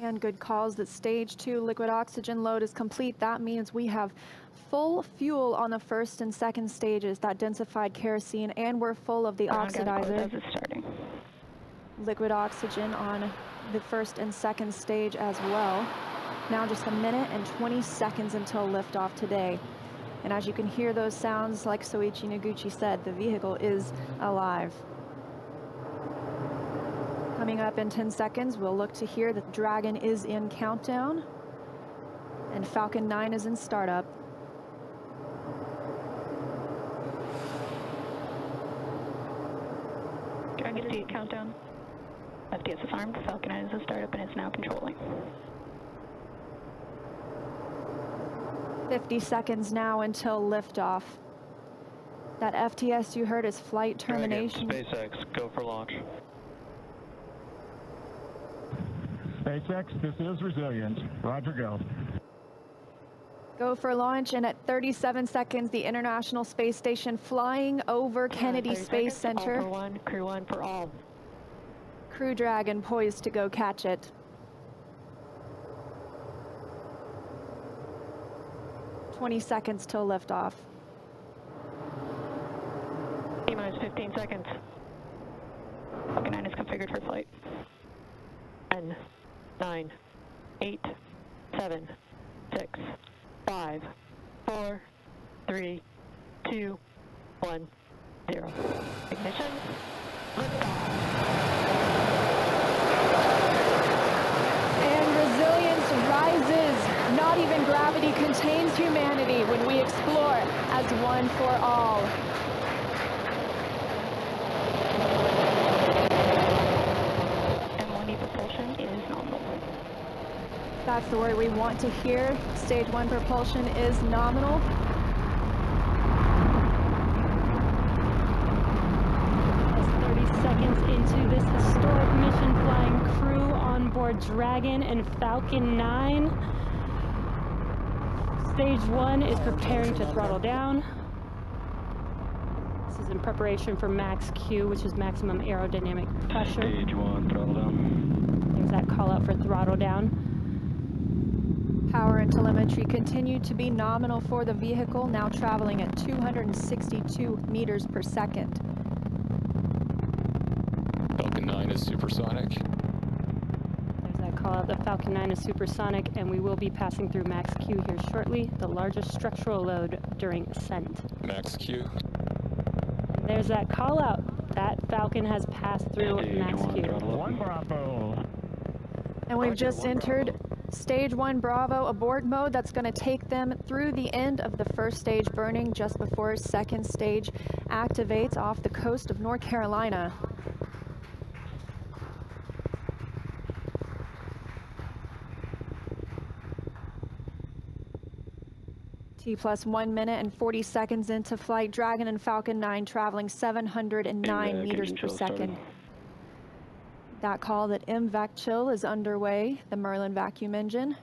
And good calls that stage 2 liquid oxygen load is complete. That means we have full fuel on the first and second stages, that densified kerosene, and we're full of the oxidizer. Liquid oxygen on the first and second stage as well. Now just a minute and 20 seconds until liftoff today. And as you can hear those sounds, like Soichi Noguchi said, the vehicle is alive. Coming up in 10 seconds, we'll look to hear that Dragon is in countdown and Falcon 9 is in startup. Dragon is in countdown. FTS is armed, Falcon 9 is in startup and it's now controlling. 50 seconds now until liftoff. That FTS you heard is flight termination. Dragon, SpaceX, go for launch. SpaceX, this is Resilient. Roger, go. Go for launch, and at 37 seconds, the International Space Station flying over Kennedy Space Center. All for one, crew one for all. Crew Dragon poised to go catch it. 20 seconds till liftoff. T-minus 15 seconds. Falcon 9 is configured for flight. 10, 9, 8, 7, 6, 5, 4, 3, 2, 1, 0. Ignition. Liftoff. And resilience rises. Not even gravity contains humanity when we explore as one for all. M1E propulsion is nominal. That's the word we want to hear. Stage 1 propulsion is nominal. As 30 seconds into this historic mission, flying crew on board Dragon and Falcon 9. Stage 1 is preparing to throttle down. This is in preparation for max Q, which is maximum aerodynamic pressure. Stage 1, throttle down. There's that call out for throttle down. Power and telemetry continue to be nominal for the vehicle, now traveling at 262 meters per second. Falcon 9 is supersonic. There's that call out. The Falcon 9 is supersonic, and we will be passing through max Q here shortly, the largest structural load during ascent. Max Q. And there's that call out. That Falcon has passed through Stage max 1, Q. throttle up. 1 Bravo. And we've Roger, just 1 entered Bravo. Stage 1 Bravo abort mode. That's going to take them through the end of the first stage burning just before second stage activates off the coast of North Carolina. T plus 1 minute and 40 seconds into flight. Dragon and Falcon 9 traveling 709 meters per second. That call that MVAC chill is underway, the Merlin vacuum engine.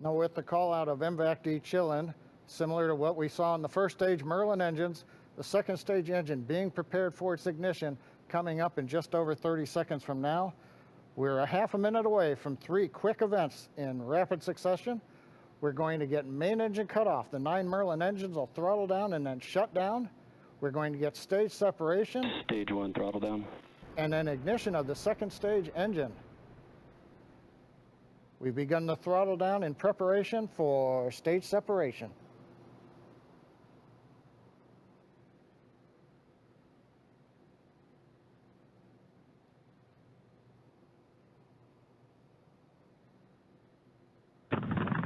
Now with the call out of MVAC chilling, similar to what we saw in the first stage Merlin engines, the second stage engine being prepared for its ignition coming up in just over 30 seconds from now. We're a half a minute away from 3 quick events in rapid succession. We're going to get main engine cut off. The 9 Merlin engines will throttle down and then shut down. We're going to get stage separation. Stage 1, throttle down. And then ignition of the second stage engine. We've begun the throttle down in preparation for stage separation.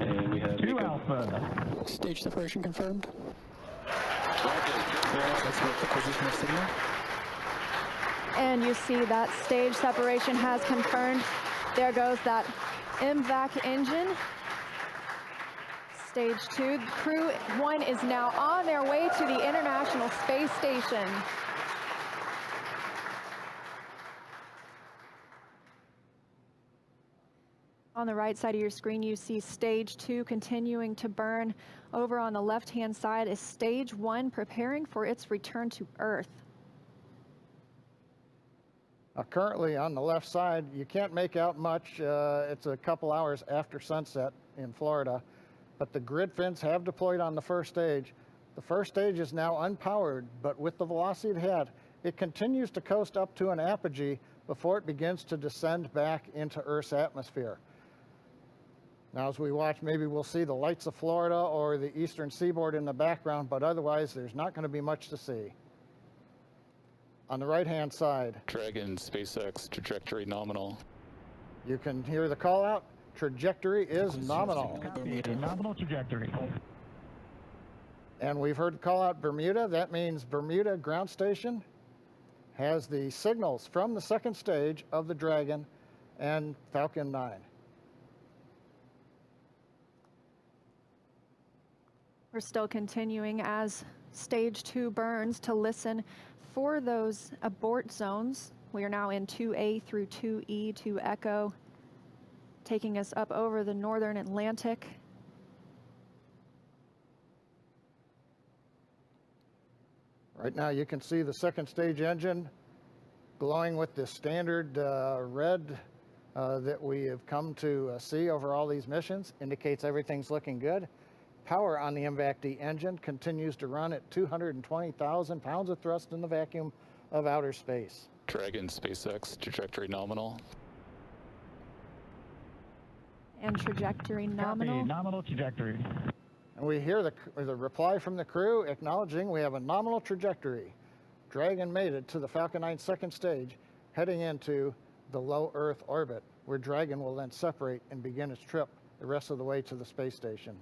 And we have 2 Alpha. Stage separation confirmed. That's with the position of signal. And you see that stage separation has confirmed. There goes that MVAC engine. Stage 2, crew 1 is now on their way to the International Space Station. On the right side of your screen, you see stage 2 continuing to burn. Over on the left-hand side is stage 1 preparing for its return to Earth. Currently on the left side, you can't make out much. It's a couple hours after sunset in Florida, but the grid fins have deployed on the first stage. The first stage is now unpowered, but with the velocity it had, it continues to coast up to an apogee before it begins to descend back into Earth's atmosphere. Now, as we watch, maybe we'll see the lights of Florida or the eastern seaboard in the background, but otherwise there's not going to be much to see. On the right-hand side, Dragon, SpaceX, trajectory nominal. you can hear the call out. Trajectory is nominal. Copy. Nominal trajectory. And we've heard the call out Bermuda. That means Bermuda ground station has the signals from the second stage of the Dragon and Falcon 9. We're still continuing as stage 2 burns to listen for those abort zones. We are now in 2A through 2E to Echo, taking us up over the northern Atlantic. Right now you can see the second stage engine glowing with the standard red that we have come to see over all these missions. Indicates everything's looking good. Power on the MVAC-D engine continues to run at 220,000 pounds of thrust in the vacuum of outer space. Dragon, SpaceX, trajectory nominal. And trajectory nominal. Copy. Nominal trajectory. And we hear the reply from the crew acknowledging we have a nominal trajectory. Dragon made it to the Falcon 9 second stage, heading into the low Earth orbit, where Dragon will then separate and begin its trip the rest of the way to the space station.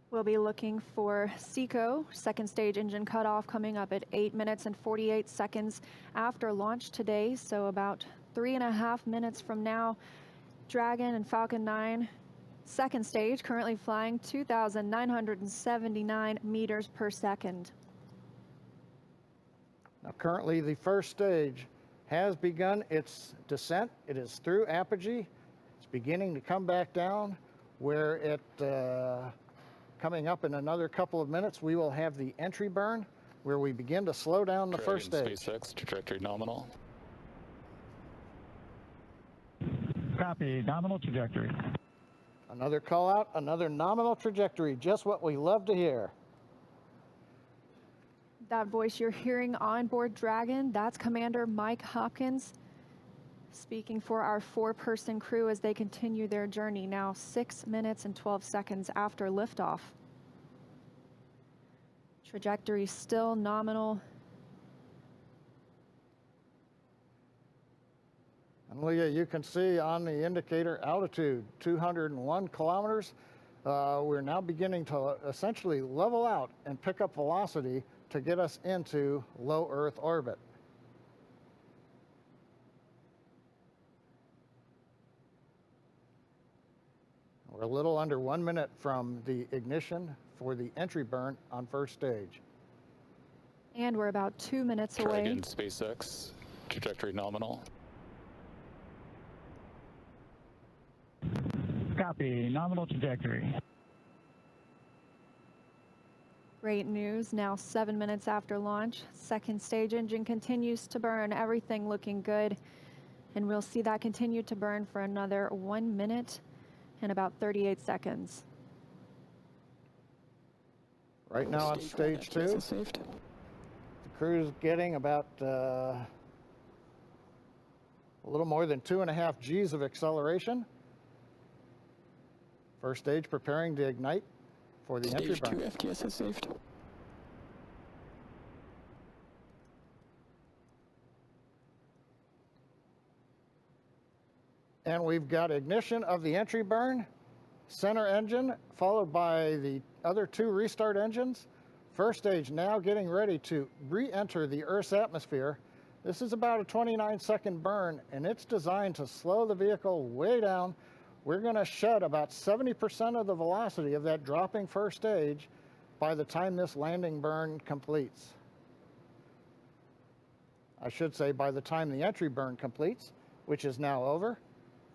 We'll be looking for SECO, second stage engine cutoff, coming up at 8 minutes and 48 seconds after launch today. So about 3.5 minutes from now, Dragon and Falcon 9 second stage currently flying 2,979 meters per second. Now currently the first stage has begun its descent. It is through apogee. It's beginning to come back down, where it coming up in another couple of minutes, we will have the entry burn, where we begin to slow down the Dragon, first stage. SpaceX, trajectory nominal. Copy. Nominal trajectory. Another call out, another nominal trajectory, just what we love to hear. That voice you're hearing on board Dragon, that's Commander Mike Hopkins, speaking for our 4-person crew as they continue their journey, now 6 minutes and 12 seconds after liftoff. Trajectory still nominal. And Leah, you can see on the indicator altitude, 201 kilometers. We're now beginning to essentially level out and pick up velocity to get us into low Earth orbit. We're a little under 1 minute from the ignition for the entry burn on first stage. And we're about 2 minutes away. Dragon, SpaceX, trajectory nominal. Copy. Nominal trajectory. Great news, now 7 minutes after launch. Second stage engine continues to burn, everything looking good. And we'll see that continue to burn for another 1 minute and about 38 seconds. Right now on stage 2, the crew's getting about a little more than 2.5 G's of acceleration. First stage preparing to ignite for the entry burn. Stage 2 FTS is saved. And we've got ignition of the entry burn, center engine, followed by the other 2 restart engines. First stage now getting ready to re-enter the Earth's atmosphere. This is about a 29-second burn, and it's designed to slow the vehicle way down. We're going to shed about 70% of the velocity of that dropping first stage by the time this landing burn completes. I should say by the time the entry burn completes, which is now over.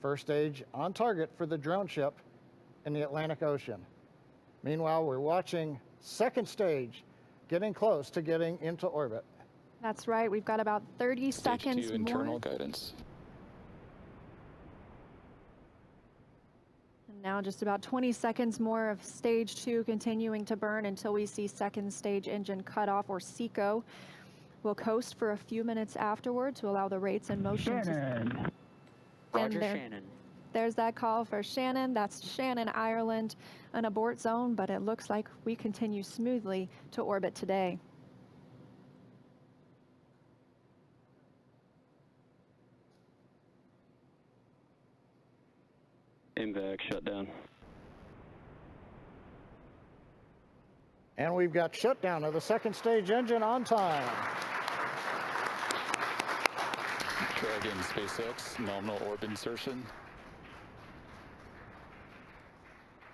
First stage on target for the drone ship in the Atlantic Ocean. Meanwhile, we're watching second stage getting close to getting into orbit. That's right. We've got about 30 Stage seconds 2 internal more. guidance. And now just about 20 seconds more of stage 2 continuing to burn until we see second stage engine cutoff, or SECO. We'll coast for a few minutes afterward to allow the rates in motion Shannon. Roger, there- Shannon. There's that call for Shannon. That's Shannon, Ireland, an abort zone, but it looks like we continue smoothly to orbit today. MVAC shut down. And we've got shutdown of the second stage engine on time. Dragon SpaceX, nominal orbit insertion.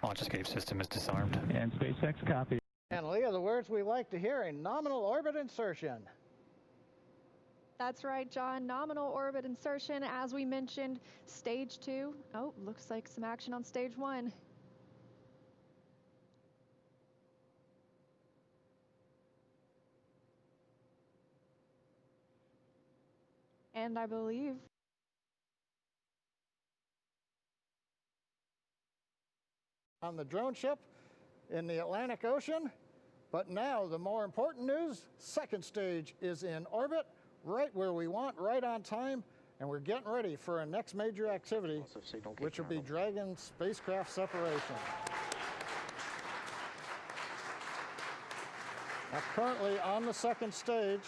Launch escape system is disarmed. And SpaceX copy. And Leah, the words we like to hear in nominal orbit insertion. That's right, John. Nominal orbit insertion, as we mentioned, stage 2. Oh, looks like some action on stage 1. And I believe on the drone ship in the Atlantic Ocean. But now the more important news, second stage is in orbit, right where we want, right on time, and we're getting ready for our next major activity, which will be Dragon spacecraft separation. Now currently on the second stage,